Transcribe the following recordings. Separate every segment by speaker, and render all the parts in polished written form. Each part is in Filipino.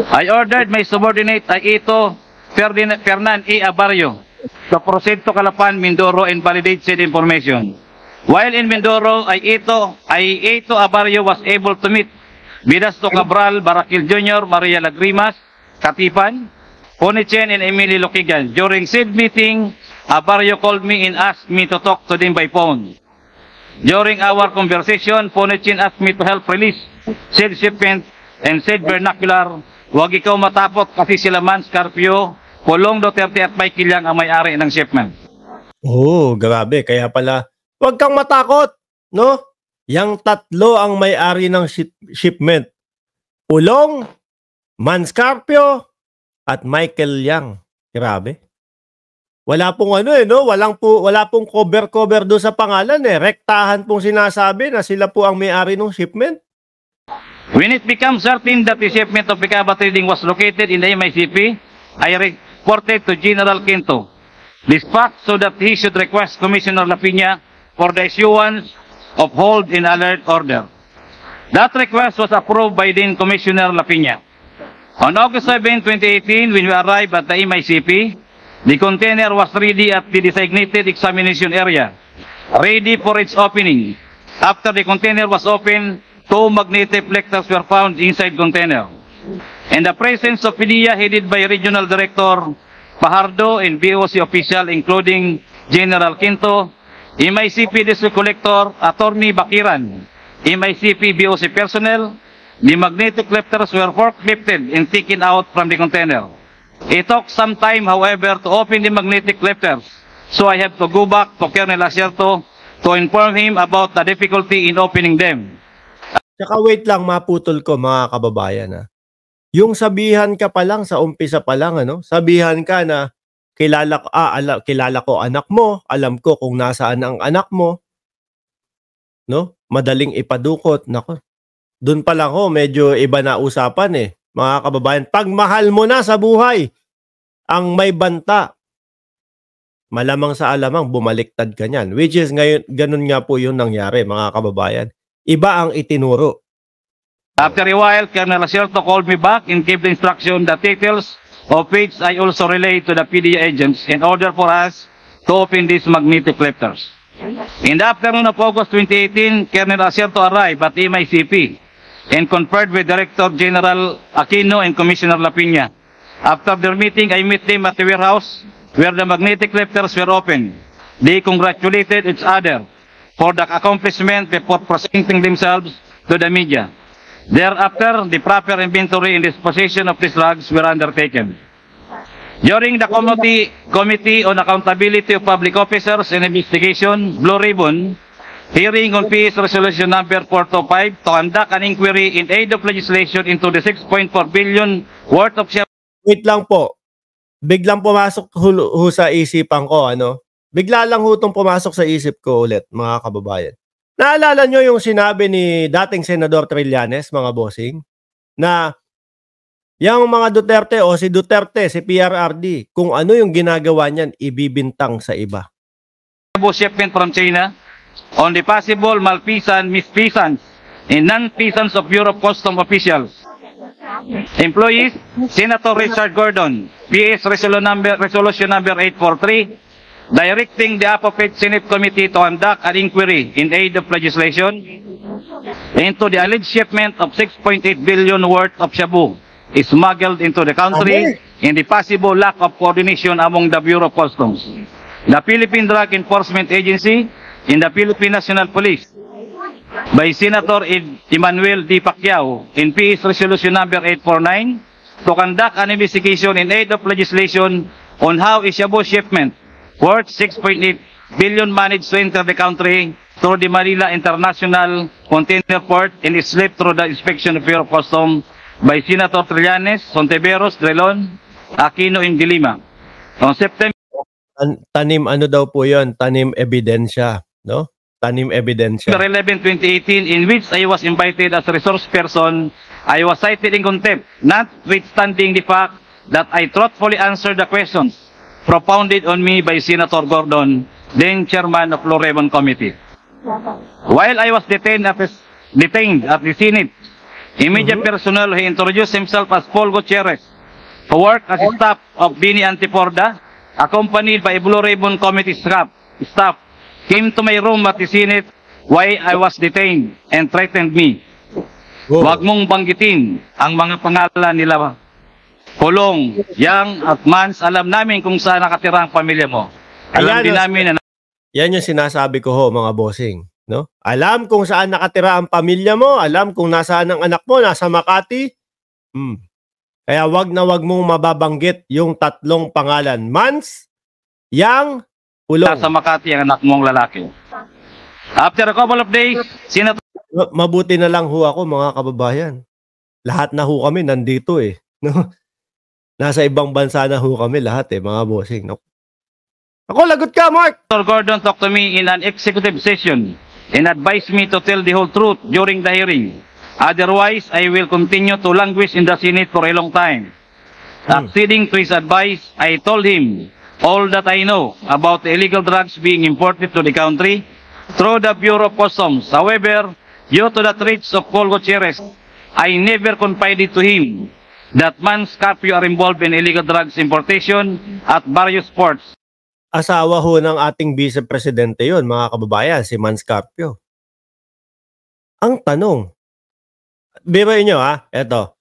Speaker 1: I ordered my subordinate Aito Fernan E. Abarrio to proceed to Calapan, Mindoro and validate said information. While in Mindoro, Aito Abarrio was able to meet Vidasto Cabral, Barakil Jr., Maria Lagrimas, Katipan, Ponichen, and Emily Lokigan. During said meeting, Abarrio called me and asked me to talk to them by phone. During our conversation, Ponichen asked me to help release said shipment and said vernacular, "Huwag ikaw matapot kasi sila Man Scarpio, Pulong Duterte at Mike Kilyang ang may-ari ng shipment."
Speaker 2: Oh, grabe. Kaya pala, huwag kang matakot, no? Yang tatlo ang may-ari ng shipment. Pulong, Man Scarpio, at Michael Yang. Grabe. Wala pong ano no? Wala pong cover doon sa pangalan eh. Rektahan pong sinasabi na sila po ang may-ari ng shipment.
Speaker 1: When it becomes certain that the shipment of Picaba Trading was located in the MICP, I reported to General Quinto this fact so that he should request Commissioner Lapina for the issuance of hold and alert order. That request was approved by then Commissioner Lapina. On August 7, 2018, when we arrived at the MICP, the container was ready at the designated examination area, ready for its opening. After the container was opened, 2 magnetic reflectors were found inside container. In the presence of PDEA headed by Regional Director Pajardo and BOC official including General Quinto, MICP District Collector Attorney Bakiran, MICP BOC personnel, the magnetic reflectors were forklifted and taken out from the container. It took some time, however, to open the magnetic reflectors, so I have to go back to Colonel Acierto to inform him about the difficulty in opening them.
Speaker 2: Tsaka wait lang, maputol ko mga kababayan ha. Yung sabihan ka pa lang sa umpisa pa lang, ano? Sabihan ka na kilala ko anak mo, alam ko kung nasaan ang anak mo, no? Madaling ipadukot, nako. Doon pa lang medyo iba na usapan eh. Mga kababayan, pag mahal mo na sa buhay ang may banta, malamang sa alamang bumaliktad ka niyan. Which is ngayon, ganun nga po yung nangyari mga kababayan. Iba ang itinuro.
Speaker 1: After a while, Colonel Acierto called me back and gave the instruction that details of which I also relayed to the PDEA agents in order for us to open these magnetic reflectors. In the afternoon of August 2018, Colonel Acierto arrived at MICP and conferred with Director General Aquino and Commissioner Lapina. After their meeting, I met them at the warehouse where the magnetic reflectors were opened. They congratulated each other for the accomplishment before presenting themselves to the media. Thereafter, the proper inventory and disposition of these drugs were undertaken. During the Committee on Accountability of Public Officers and Investigation, Blue Ribbon, hearing on PS Resolution Number 425 to conduct an inquiry in aid of legislation into the 6.4 billion worth of share.
Speaker 2: Wait lang po. Biglang pumasok sa isipan ko, ano? Bigla lang hutong pumasok sa isip ko ulit, mga kababayan. Naalala nyo yung sinabi ni dating Senador Trillanes, mga bossing, na yung mga Duterte o si Duterte, si PRRD, kung ano yung ginagawa niyan, ibibintang sa iba.
Speaker 1: Shipment from China on the possible malfeasance, misfeasance, and non-feasance of Bureau of Customs officials. Employees, Senator Richard Gordon, PS Resolution Number 843, directing the appropriate Senate Committee to conduct an inquiry in aid of legislation into the alleged shipment of 6.8 billion worth of shabu smuggled into the country and the possible lack of coordination among the Bureau of Customs, the Philippine Drug Enforcement Agency, and the Philippine National Police by Senator Emmanuel D. Pacquiao in PS Resolution Number 849 to conduct an investigation in aid of legislation on how a shabu shipment worth 6.8 billion managed to enter the country through the Manila International Container Port and is slipped through the inspection of Bureau of Customs by Senator Trillanes, Sonteveros, Drelon, Aquino, and Dilima. On September...
Speaker 2: Tanim ano daw po yun? Tanim ebidensya, no? Tanim ebidensya.
Speaker 1: 11, 2018, in which I was invited as a resource person, I was cited in contempt, notwithstanding the fact that I truthfully answered the questions propounded on me by Senator Gordon, then chairman of Blue Ribbon Committee. While I was detained at the Senate Immediate personnel, he introduced himself as Paul Gutierrez, who worked as a staff of Bini Antiporda, accompanied by a Blue Ribbon Committee staff, came to my room at the Senate while I was detained and threatened me. Huwag mong banggitin ang mga pangalan nila. Kulong, Yang at Mans, alam namin kung saan nakatira ang pamilya mo. Alam din namin na...
Speaker 2: Yan yung sinasabi ko ho, mga bossing. No? Alam kung saan nakatira ang pamilya mo, alam kung nasaan ang anak mo, nasa Makati. Kaya wag mong mababanggit yung tatlong pangalan. Mans, Yang, Kulong.
Speaker 1: Nasa Makati ang anak mong lalaki. After a couple of days,
Speaker 2: Mabuti na lang ho ako, mga kababayan. Lahat na ho kami nandito eh. No? Nasa ibang bansa na ho kami lahat eh, mga bossing. No? Ako, lagot ka, Mark!
Speaker 1: Senator Gordon talked to me in an executive session and advised me to tell the whole truth during the hearing. Otherwise, I will continue to languish in the Senate for a long time. Acceding to his advice, I told him all that I know about the illegal drugs being imported to the country through the Bureau of Customs. However, due to the threats of Paul Gutierrez, I never confided to him that Mans Carpio are involved in illegal drugs importation at various ports.
Speaker 2: Asawa ho ng ating vice-presidente yun, mga kababayan, si Mans Carpio. Ang tanong, biruin nyo eto,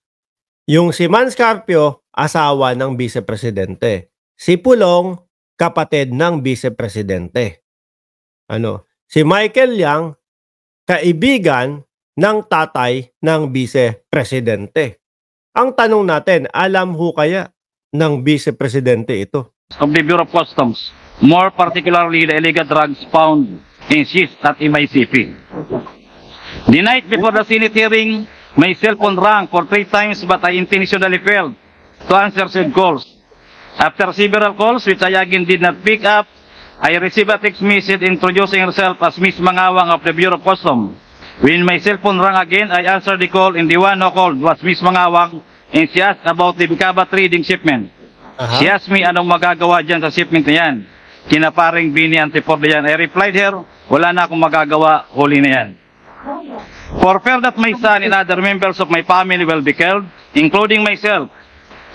Speaker 2: yung si Mans Carpio, asawa ng vice-presidente. Si Pulong, kapatid ng vice-presidente. Si Michael Yang, kaibigan ng tatay ng vice-presidente. Ang tanong natin, alam ho kaya ng vice-presidente ito?
Speaker 1: Of the Bureau of Customs, more particularly the illegal drugs found in SIS at MICP. The night before the Senate hearing, my cell phone rang for 3 times but I intentionally failed to answer said calls. After several calls which I again did not pick up, I received a text message introducing herself as Miss Mangawang of the Bureau of Customs. When my cell phone rang again, I answered the call and the one who called was Miss Mangawang and she asked about the Bicaba trading shipment. She asked me anong magagawa dyan sa shipment na yan. Kinaparing Bini Antiporda yan. I replied her, wala na akong magagawa, huli na yan. For fear that my son and other members of my family will be killed, including myself,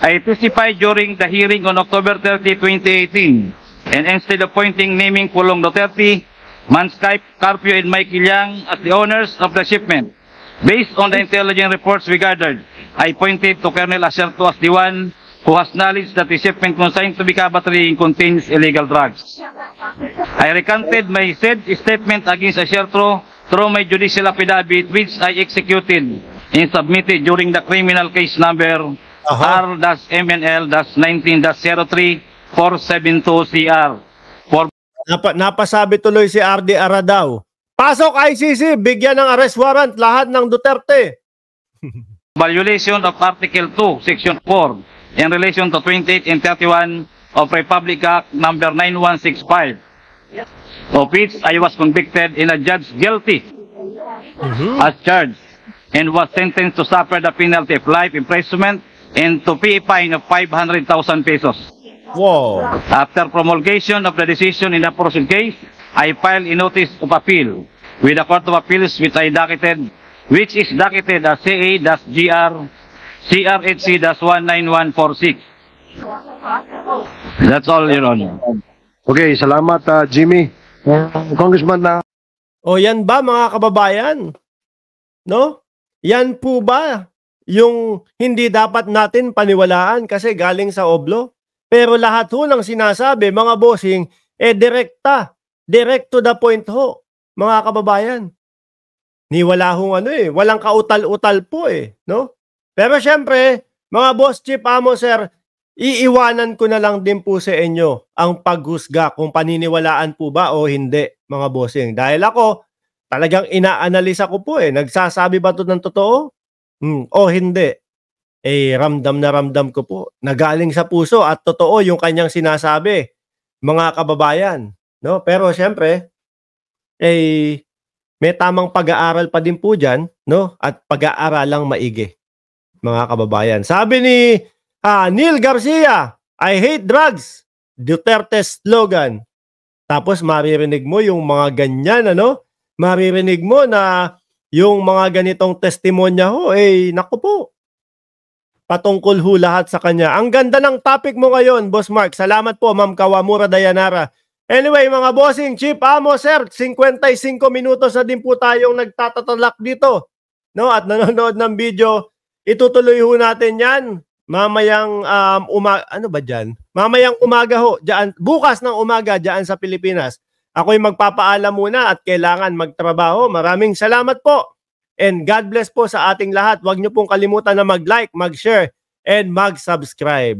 Speaker 1: I testified during the hearing on October 30, 2018, and instead of naming Pulong Duterte, Mans Carpio and Michael Yang as the owners of the shipment, based on the intelligence reports we gathered, I pointed to Colonel Acerto as the one who has knowledge that the shipment consigned to Bicaba trading contains illegal drugs. I recanted my said statement against Acerto through my judicial affidavit, which I executed and submitted during the criminal case number R-MNL-19-03-472CR.
Speaker 2: Napasabi tuloy si RD Aradaw. Pasok ICC, bigyan ng arrest warrant lahat ng Duterte.
Speaker 1: Violation of Article 2, Section 4, in relation to 28 and 31 of Republic Act number 9165, of which I was convicted and adjudged guilty as charged, and was sentenced to suffer the penalty of life imprisonment and to pay a fine of 500,000 pesos.
Speaker 2: Wow.
Speaker 1: After promulgation of the decision in the aforesaid case, I filed a notice of appeal with the Court of Appeals which is docketed as CA-GR CRHC-19146. That's all, Your Honor.
Speaker 3: Okay, salamat Jimmy. Congressman
Speaker 2: O yan ba, mga kababayan? No? Yan po ba yung hindi dapat natin paniwalaan kasi galing sa Oblo? Pero lahat ho ng sinasabi, mga bossing, direkta. Direct to the point ho, mga kababayan. Ni wala hong walang kautal-utal po no? Pero syempre, mga boss chief amo sir, iiwanan ko na lang din po sa inyo ang paghusga kung paniniwalaan po ba o hindi, mga bossing. Dahil ako, talagang inaanalisa ko po nagsasabi ba ito ng totoo? O hindi? Ramdam na ramdam ko po. Nagaling sa puso at totoo yung kanyang sinasabi, mga kababayan. No? Pero syempre, may tamang pag-aaral pa din po dyan, no? At pag-aaralang maigi, mga kababayan. Sabi ni Neil Garcia, I hate drugs, Duterte's slogan. Tapos maririnig mo yung mga ganyan, maririnig mo na yung mga ganitong testimonya ho, naku po. Patungkol ho lahat sa kanya. Ang ganda ng topic mo ngayon, Boss Mark. Salamat po, Ma'am Kawamura Dayanara. Anyway, mga bossing, Chief Amo, sir, 55 minutos na din po tayong nagtatatalak dito. No? At nanonood ng video. Itutuloy ho natin yan. Mamayang Mamayang umaga ho, dyan, bukas ng umaga dyan sa Pilipinas. Ako'y magpapaalam muna at kailangan magtrabaho. Maraming salamat po. And God bless po sa ating lahat. Huwag niyo pong kalimutan na mag-like, mag-share, and mag-subscribe.